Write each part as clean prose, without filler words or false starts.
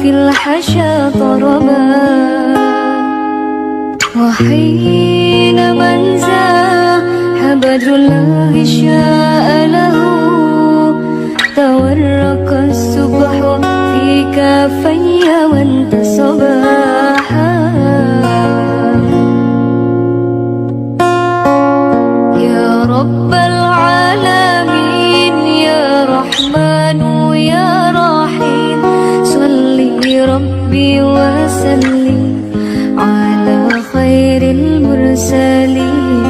في الحشا طربا، وحين من زاح بدر الله شاء له تورق الصبح في كافي وانتصبا. يا رب العالمين يا رحمن يا رحيم صلي ربي وسلم على خير المرسلين.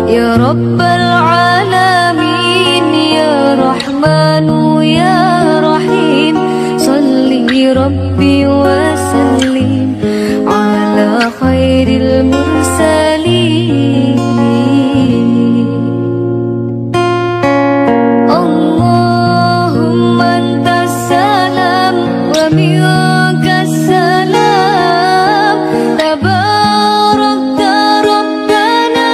يا رب العالمين يا رحمن يا رحيم صلي ربي وسلم على خير المرسلين. اللهم أنت السلام ومنك السلام، تباركت ربنا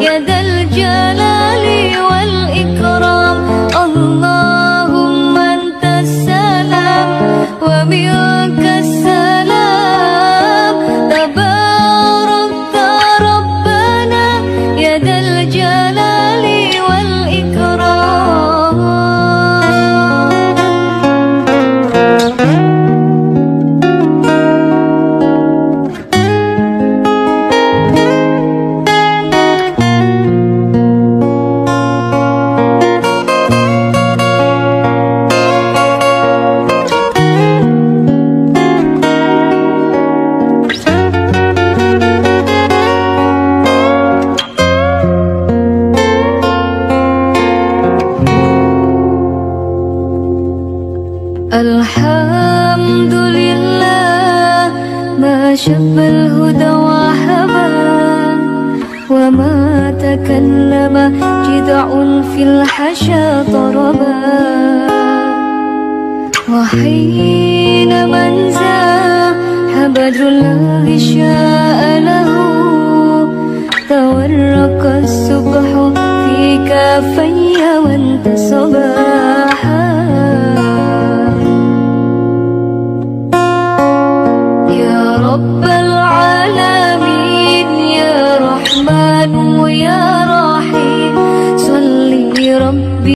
يا ذا الجلال والإكرام. اللهم أنت السلام ومنك السلام، تباركت ربنا يا ذا الجلال والإكرام. الحمد لله ما شب الهدى وحبا، وما تكلم جذع في الحشا طربا، وحين من زاح بدر الله شاء له تورق الصبح في كافي وانتصبا. رب العالمين يا رحمن يا